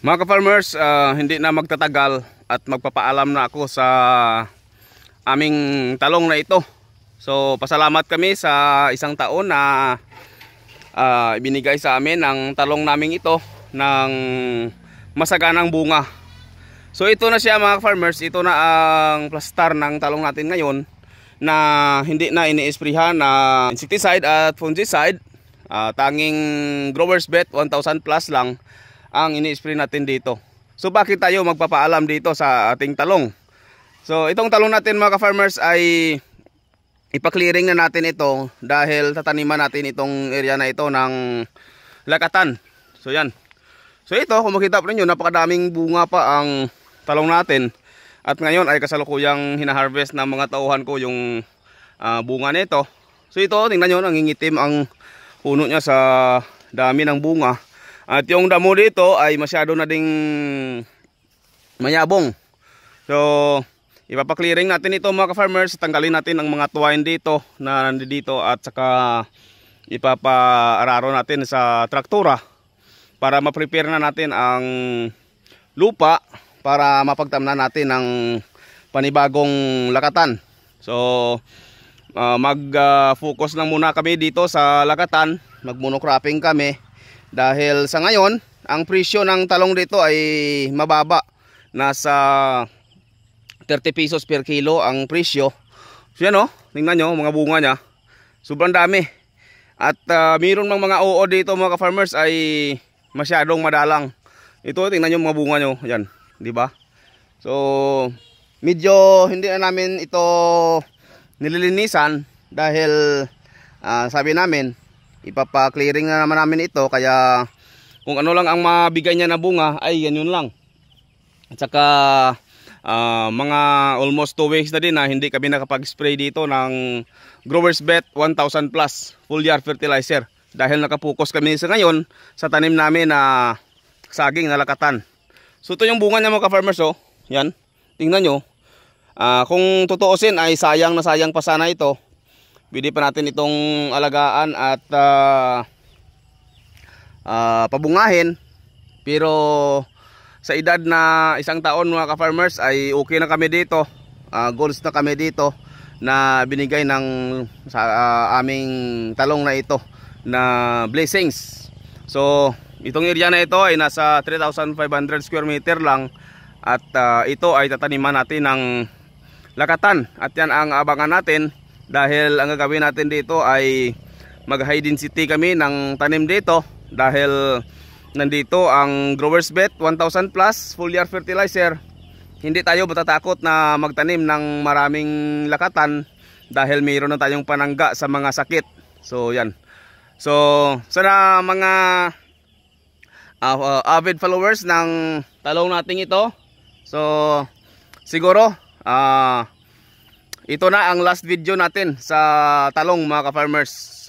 Mga ka-farmers, hindi na magtatagal at magpapaalam na ako sa aming talong na ito. So pasalamat kami sa isang taon na ibinigay sa amin ang talong naming ito ng masaganang bunga. So ito na siya mga farmers, ito na ang plastar ng talong natin ngayon na hindi na ini-sprayhan na insecticide at fungicide. Tanging Growers Bet 1000 plus lang ang ini-spray natin dito. So bakit tayo magpapaalam dito sa ating talong? So itong talong natin mga ka-farmers ay ipa-clearing na natin ito dahil tataniman natin itong area na ito ng lakatan. So yan. So ito, kung makita po ninyo, napakadaming bunga pa ang talong natin. At ngayon ay kasalukuyang hinaharvest ng mga tauhan ko yung bunga nito. So ito, tingnan nyo, nangingitim ang puno niya sa dami ng bunga. At yung damo dito ay masyado na ding mayabong. So ipapa-clearing natin ito mga ka-farmers. Tanggalin natin ang mga twine dito na nandito at saka ipapa-araro natin sa traktura para ma-prepare na natin ang lupa para mapagtamnan natin ng panibagong lakatan. So mag-focus lang muna kami dito sa lakatan. Mag-monocropping kami dahil sa ngayon ang presyo ng talong dito ay mababa. Nasa 30 pesos per kilo ang presyo. So yan o, tingnan nyo mga bunga nya. Sobrang dami. At mayroon mang mga oo dito mga ka-farmers ay masyadong madalang. Ito tingnan nyo mga bunga nyo. Yan, di ba? So medyo hindi na namin ito nililinisan dahil sabi namin ipapa-clearing na naman namin ito, kaya kung ano lang ang mabigay niya na bunga ay yan yun lang. At saka mga almost 2 weeks na din na hindi kami nakapag-spray dito ng Growers Bet 1000 plus foliar fertilizer dahil nakapokus kami sa ngayon sa tanim namin na saging na lakatan. So ito yung bunga niya mga ka-farmers, oh. Yan, tingnan nyo. Kung tutuusin ay sayang na sayang pa sana ito. Pwede pa natin itong alagaan at pabungahin. Pero sa edad na isang taon mga ka-farmers ay okay na kami dito. Goals na kami dito na binigay ng sa aming talong na ito na blessings. So itong area na ito ay nasa 3,500 square meter lang. At ito ay tataniman natin ng lakatan. At yan ang abangan natin. Dahil ang gagawin natin dito ay mag-high density kami ng tanim dito. Dahil nandito ang Growers Bet 1000 plus foliar fertilizer. Hindi tayo matatakot na magtanim ng maraming lakatan dahil mayroon na tayong panangga sa mga sakit. So yan. So sana mga avid followers ng talong nating ito. So siguro ito na ang last video natin sa talong mga ka-farmers. So